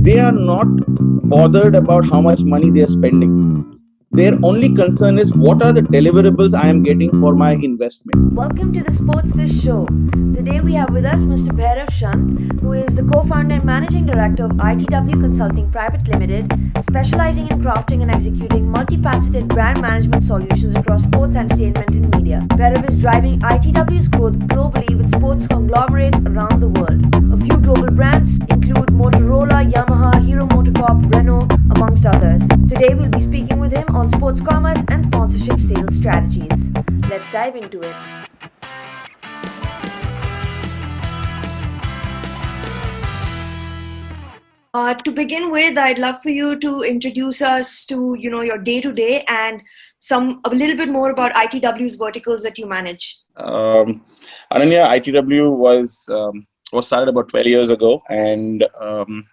they are not bothered about how much money they are spending. Their only concern is what are the deliverables I am getting for my investment. Welcome to the Sportsbiz Show. Today we have with us Mr. Bhairav, who is the co-founder and managing director of ITW Consulting Private Limited, specializing in crafting and executing multifaceted brand management solutions across sports, entertainment, and media. Bhairav is driving ITW's growth globally with sports conglomerates around the world. A few global brands include Motorola, Yamaha, MotoCorp, Renault, amongst others. Today we'll be speaking with him on sports commerce and sponsorship sales strategies. Let's dive into it. To begin with, I'd love for you to introduce us to your day to day and a little bit more about ITW's verticals that you manage. Ananya, ITW was started about 12 years ago, and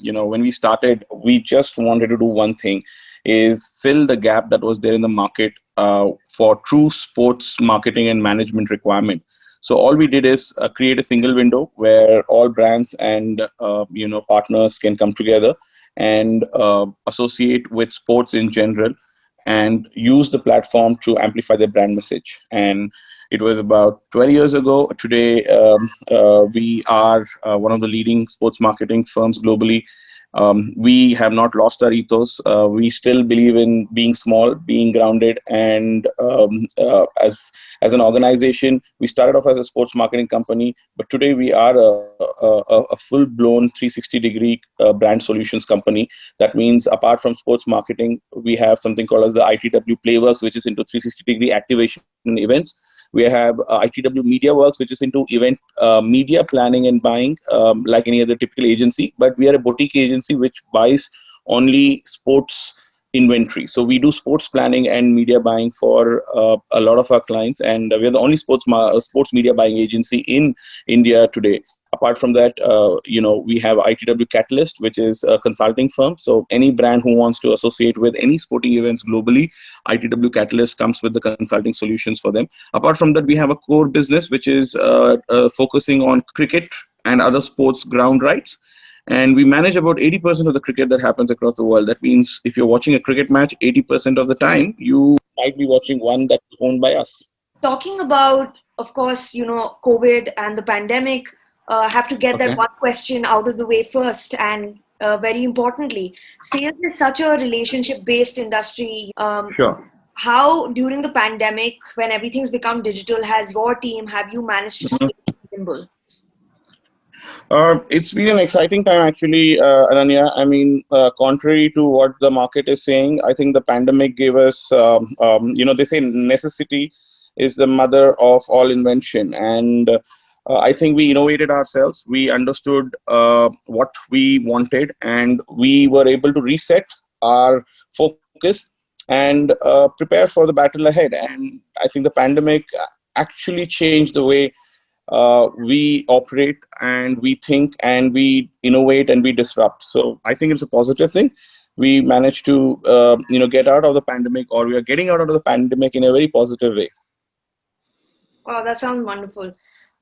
when we started, we just wanted to do one thing: is fill the gap that was there in the market for true sports marketing and management requirement. So all we did is create a single window where all brands and partners can come together and associate with sports in general and use the platform to amplify their brand message. And it was about 20 years ago. Today, we are one of the leading sports marketing firms globally. We have not lost our ethos. We still believe in being small, being grounded, and as an organization, we started off as a sports marketing company, but today we are a full-blown 360-degree brand solutions company. That means apart from sports marketing, we have something called as the ITW Playworks, which is into 360-degree activation and events. We have ITW Media Works, which is into event media planning and buying, like any other typical agency. But we are a boutique agency which buys only sports inventory. So we do sports planning and media buying for a lot of our clients, and we are the only sports media buying agency in India today. Apart from that, we have ITW Catalyst, which is a consulting firm. So any brand who wants to associate with any sporting events globally, ITW Catalyst comes with the consulting solutions for them. Apart from that, we have a core business, which is focusing on cricket and other sports ground rights. And we manage about 80% of the cricket that happens across the world. That means if you're watching a cricket match, 80% of the time, you might be watching one that's owned by us. Talking about, of course, COVID and the pandemic, have to get that one question out of the way first. And very importantly, sales is such a relationship-based industry. Sure. How, during the pandemic, when everything's become digital, have you managed to stay nimble? It's been an exciting time, actually, Ananya. I mean, contrary to what the market is saying, I think the pandemic gave us, they say necessity is the mother of all invention. And I think we innovated ourselves. We understood what we wanted, and we were able to reset our focus and prepare for the battle ahead. And I think the pandemic actually changed the way we operate and we think and we innovate and we disrupt. So I think it's a positive thing. We managed to get out of the pandemic, or we are getting out of the pandemic in a very positive way. Wow, that sounds wonderful.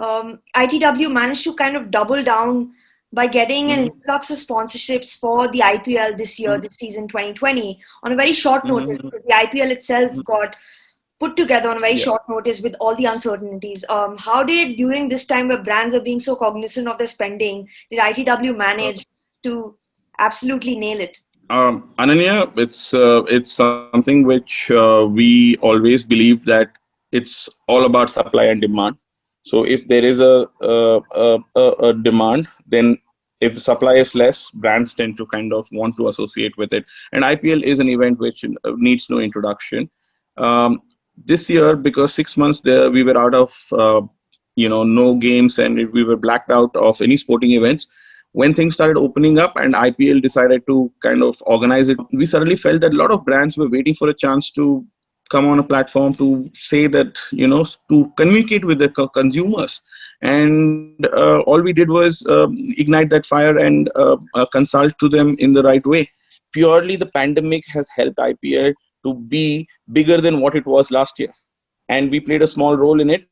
ITW managed to kind of double down by getting an influx of sponsorships for the IPL this year, this season 2020, on a very short notice, because the IPL itself got put together on a very short notice with all the uncertainties. How did, during this time where brands are being so cognizant of their spending, did ITW manage to absolutely nail it? Ananya, it's something which we always believe that it's all about supply and demand. So if there is a demand, then if the supply is less, brands tend to kind of want to associate with it. And IPL is an event which needs no introduction. This year, because 6 months there, we were out of no games, and we were blacked out of any sporting events. When things started opening up and IPL decided to kind of organize it, we suddenly felt that a lot of brands were waiting for a chance to come on a platform to say that, to communicate with the consumers. And all we did was ignite that fire and consult to them in the right way. Purely the pandemic has helped IPL to be bigger than what it was last year. And we played a small role in it,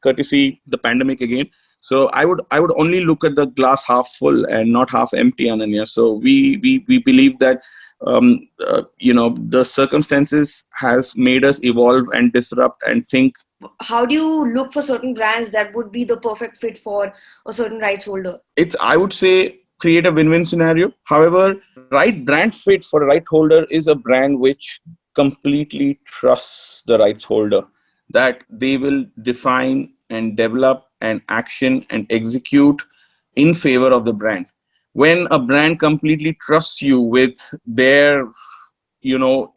courtesy the pandemic again. So I would only look at the glass half full and not half empty, Ananya. So we believe that the circumstances has made us evolve and disrupt and think. How do you look for certain brands that would be the perfect fit for a certain rights holder? It's, I would say, create a win-win scenario. However, right brand fit for a right holder is a brand which completely trusts the rights holder, that they will define and develop and action and execute in favor of the brand. When a brand completely trusts you with their you know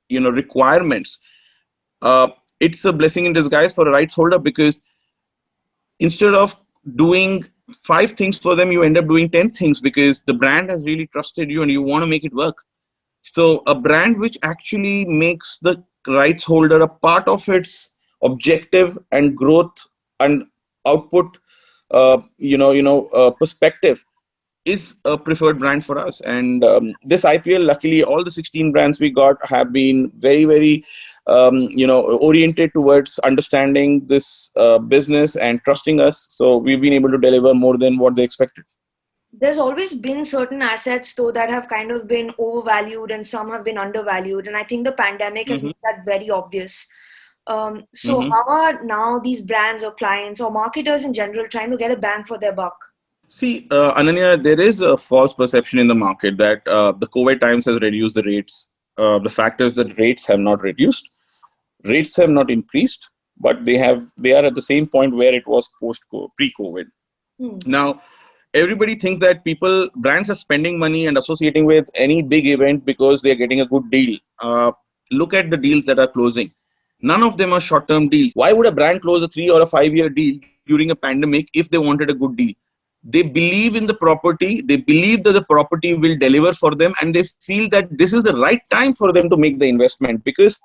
requirements, uh, it's a blessing in disguise for a rights holder, because instead of doing five things for them, you end up doing 10 things, because the brand has really trusted you and you want to make it work. So a brand which actually makes the rights holder a part of its objective and growth and output perspective is a preferred brand for us. And this IPL, luckily, all the 16 brands we got have been very, very, oriented towards understanding this business and trusting us. So we've been able to deliver more than what they expected. There's always been certain assets though that have kind of been overvalued and some have been undervalued, and I think the pandemic has Hmm. made that very obvious. So Hmm. how are now these brands or clients or marketers in general trying to get a bang for their buck? See, Ananya, there is a false perception in the market that the COVID times has reduced the rates. The fact is that rates have not reduced, rates have not increased, but they are at the same point where it was pre-COVID. Hmm. Now, everybody thinks that brands are spending money and associating with any big event because they are getting a good deal. Look at the deals that are closing. None of them are short-term deals. Why would a brand close a 3 or a 5 year deal during a pandemic if they wanted a good deal? They believe in the property. They believe that the property will deliver for them, and they feel that this is the right time for them to make the investment, because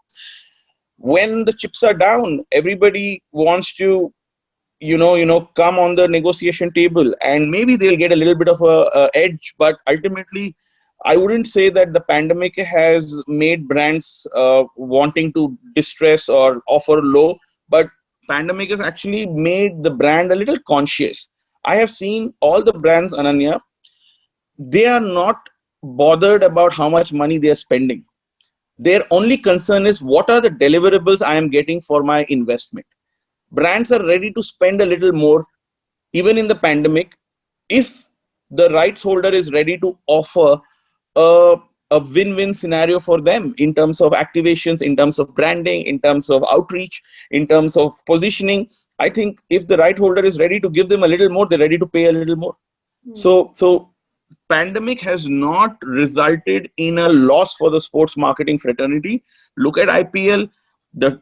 when the chips are down, everybody wants to come on the negotiation table, and maybe they'll get a little bit of a edge. But ultimately, I wouldn't say that the pandemic has made brands wanting to distress or offer low, but pandemic has actually made the brand a little conscious. I have seen all the brands, Ananya, they are not bothered about how much money they are spending. Their only concern is, what are the deliverables I am getting for my investment. Brands are ready to spend a little more even in the pandemic if the rights holder is ready to offer a, a win-win scenario for them in terms of activations, in terms of branding, in terms of outreach, in terms of positioning. I think if the right holder is ready to give them a little more, they're ready to pay a little more. So pandemic has not resulted in a loss for the sports marketing fraternity. Look at IPL, the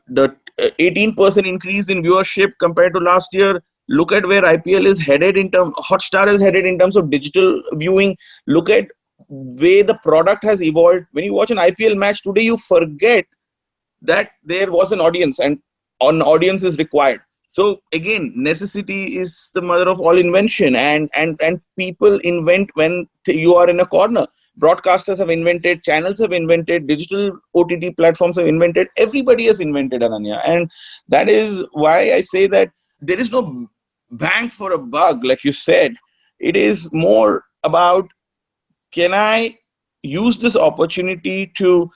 18% increase in viewership compared to last year. Look at where IPL is headed in terms, Hotstar is headed in terms of digital viewing. Look at way the product has evolved. When you watch an IPL match today, you forget that there was an audience and an audience is required. So again, necessity is the mother of all invention, and people invent when you are in a corner. Broadcasters have invented, channels have invented, digital OTT platforms have invented, everybody has invented, Ananya. And that is why I say that there is no bang for a buck, like you said. It is more about, can I use this opportunity to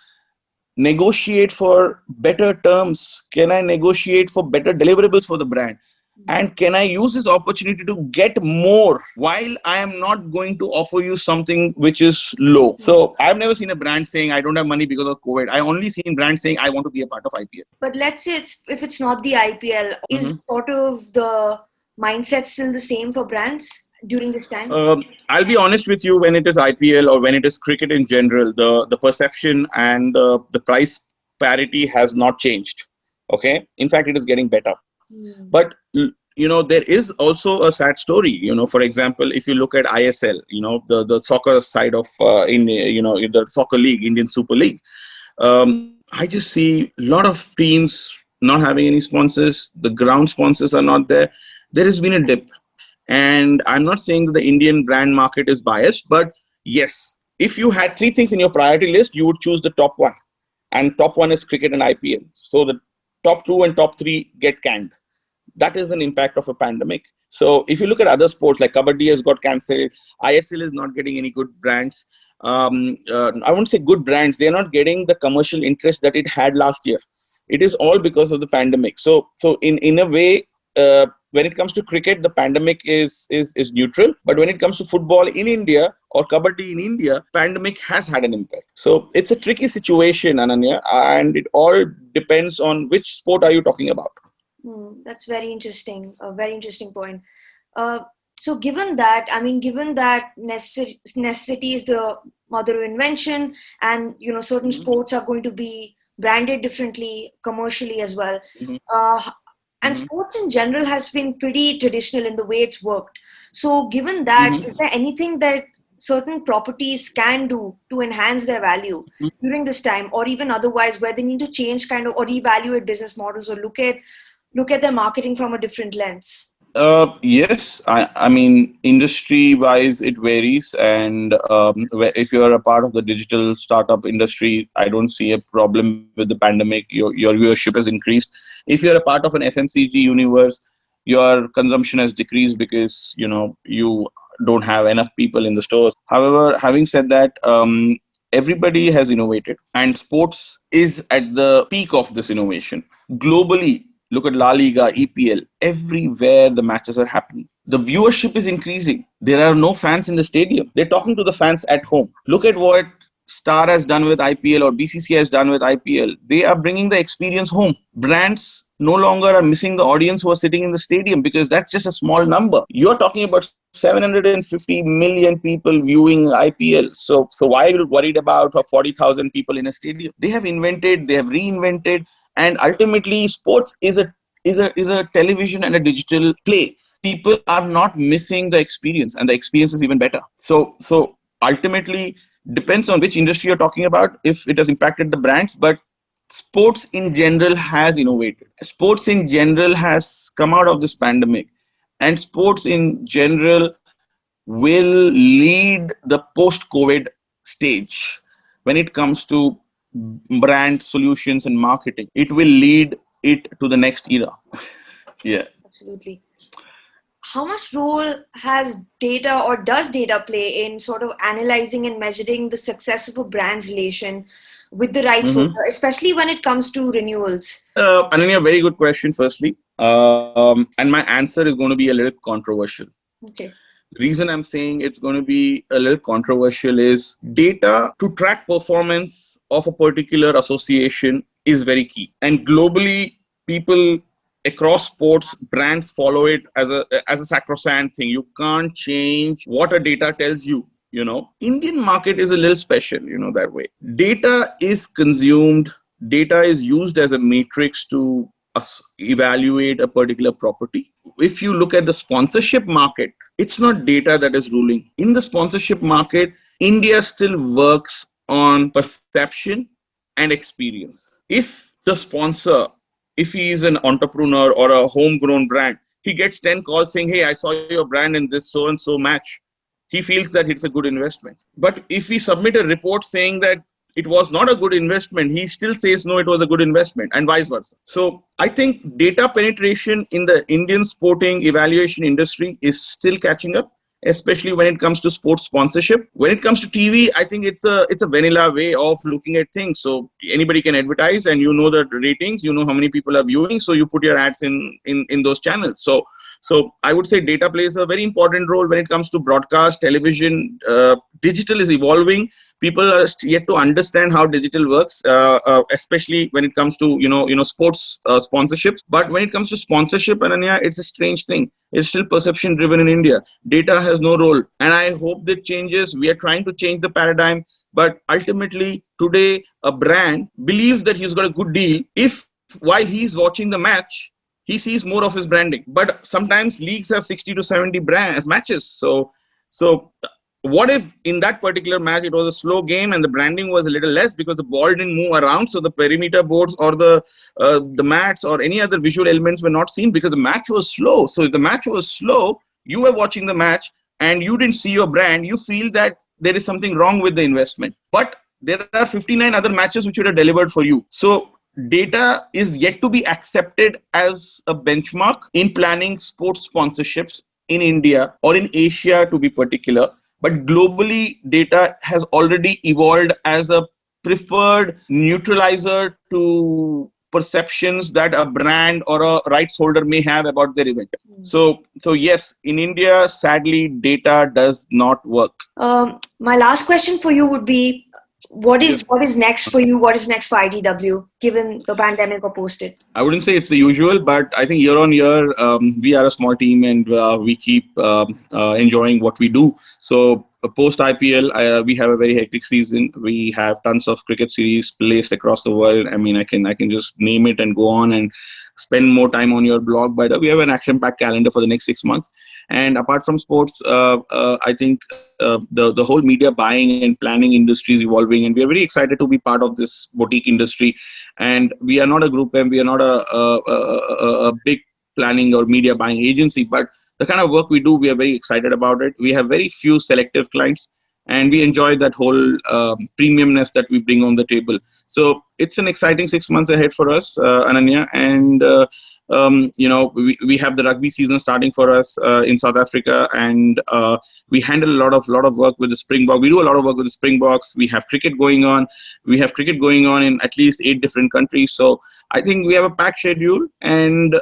negotiate for better terms? Can I negotiate for better deliverables for the brand? And can I use this opportunity to get more while I am not going to offer you something which is low? So I've never seen a brand saying, I don't have money because of COVID. I only seen brands saying, I want to be a part of IPL. But let's say if it's not the IPL, is Mhm. sort of the mindset still the same for brands during this time? I'll be honest with you, when it is IPL or when it is cricket in general, the perception and the price parity has not changed. Okay. In fact, it is getting better. But there is also a sad story. For example, if you look at ISL, the soccer side of in the soccer league, Indian Super League, I just see a lot of teams not having any sponsors. The ground sponsors are not there. There has been a dip, and I'm not saying that the Indian brand market is biased, but yes, if you had three things in your priority list, you would choose the top one, and top one is cricket and IPL. So the top two and top three get canned. That is an impact of a pandemic. So if you look at other sports like Kabaddi has got cancelled, ISL is not getting any good brands. I won't say good brands. They're not getting the commercial interest that it had last year. It is all because of the pandemic. So in a way, when it comes to cricket, the pandemic is neutral. But when it comes to football in India or Kabaddi in India, pandemic has had an impact. So it's a tricky situation, Ananya, and it all depends on which sport are you talking about. That's very interesting. A very interesting point. Uh, so given that necessity is the mother of invention, and certain sports are going to be branded differently commercially as well. Mhm. Uh, and Mhm. sports in general has been pretty traditional in the way it's worked. So given that, is Mhm. there anything that certain properties can do to enhance their value during this time, or even otherwise, where they need to change kind of or evaluate business models, or look at their marketing from a different lens? Yes, I mean, industry-wise, it varies, and if you're a part of the digital startup industry, I don't see a problem with the pandemic. Your viewership has increased. If you're a part of an FMCG universe, your consumption has decreased because you don't have enough people in the stores. However, having said that, everybody has innovated, and sports is at the peak of this innovation globally. Look at La Liga, EPL, everywhere the matches are happening. The viewership is increasing. There are no fans in the stadium. They're talking to the fans at home. Look at what Star has done with IPL or BCCI has done with IPL. They are bringing the experience home. Brands no longer are missing the audience who are sitting in the stadium because that's just a small number. You're talking about 750 million people viewing IPL. So why are you worried about 40,000 people in a stadium? They have invented, they have reinvented, and ultimately sports is a television and a digital play. People are not missing the experience, and the experience is even better. So ultimately depends on which industry you're talking about if it has impacted the brands. But sports in general has innovated. Sports in general has come out of this pandemic, and sports in general will lead the post COVID stage when it comes to brand solutions and marketing. It will lead it to the next era. Yeah. Absolutely. How much role has data or does data play in sort of analyzing and measuring the success of a brand's relation with the rights holder, Mm-hmm. especially when it comes to renewals? Ananya, very good question, firstly. And my answer is going to be a little controversial. Okay. The reason I'm saying it's going to be a little controversial is data to track performance of a particular association is very key. And globally, people across sports brands follow it as a sacrosanct thing. You can't change what a data tells you. Indian market is a little special, that way. Data is consumed, data is used as a matrix to evaluate a particular property. If you look at the sponsorship market, it's not data that is ruling. In the sponsorship market, India still works on perception and experience. If the sponsor, if he is an entrepreneur or a homegrown brand, he gets 10 calls saying, "Hey, I saw your brand in this so and so match." He feels that it's a good investment. But if we submit a report saying that it was not a good investment, he still says no, it was a good investment, and vice versa. So I think data penetration in the Indian sporting evaluation industry is still catching up, especially when it comes to sports sponsorship. When it comes to TV, I think it's a vanilla way of looking at things. So anybody can advertise, and the ratings, how many people are viewing, so you put your ads in those channels. So I would say data plays a very important role when it comes to broadcast, television. Digital is evolving. People are yet to understand how digital works, especially when it comes to sports sponsorships. But when it comes to sponsorship, Ananya, it's a strange thing. It's still perception driven in India. Data has no role, and I hope that changes. We are trying to change the paradigm, but ultimately today a brand believes that he's got a good deal if while he's watching the match he sees more of his branding. But sometimes leagues have 60 to 70 brand matches. So what if in that particular match it was a slow game and the branding was a little less because the ball didn't move around, so the perimeter boards or the mats or any other visual elements were not seen because the match was slow. So if the match was slow, you were watching the match and you didn't see your brand, you feel that there is something wrong with the investment. But there are 59 other matches which would have delivered for you. So data is yet to be accepted as a benchmark in planning sports sponsorships in India or in Asia to be particular. But globally, data has already evolved as a preferred neutralizer to perceptions that a brand or a rights holder may have about their event. So yes, in India, sadly, data does not work. My last question for you would be, Yes. what is next for you? What is next for ITW, given the pandemic or post it? I wouldn't say it's the usual, but I think year on year, we are a small team and we keep enjoying what we do. So post IPL, we have a very hectic season. We have tons of cricket series placed across the world. I mean, I can just name it and go on and spend more time on your blog. But we have an action-packed calendar for the next 6 months. And apart from sports, I think the whole media buying and planning industry is evolving, and we are very excited to be part of this boutique industry. And we are not a group and we are not a big planning or media buying agency, but the kind of work we do, we are very excited about it. We have very few selective clients, and we enjoy that whole premiumness that we bring on the table. So it's an exciting 6 months ahead for us, Ananya. And we have the rugby season starting for us in South Africa, and we handle a lot of work with the Springbok. We do a lot of work with the Springboks. We have cricket going on. We have cricket going on in at least 8 different countries. So I think we have a packed schedule, and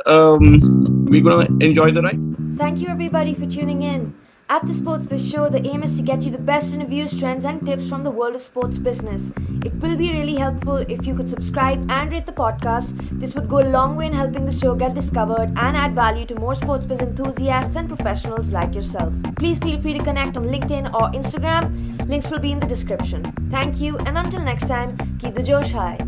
we're going to enjoy the ride. Thank you everybody for tuning in. At the Sportsbiz Show, the aim is to get you the best interviews, trends, and tips from the world of sports business. It will be really helpful if you could subscribe and rate the podcast. This would go a long way in helping the show get discovered and add value to more sports biz enthusiasts and professionals like yourself. Please feel free to connect on LinkedIn or Instagram. Links will be in the description. Thank you, and until next time, keep the Josh high.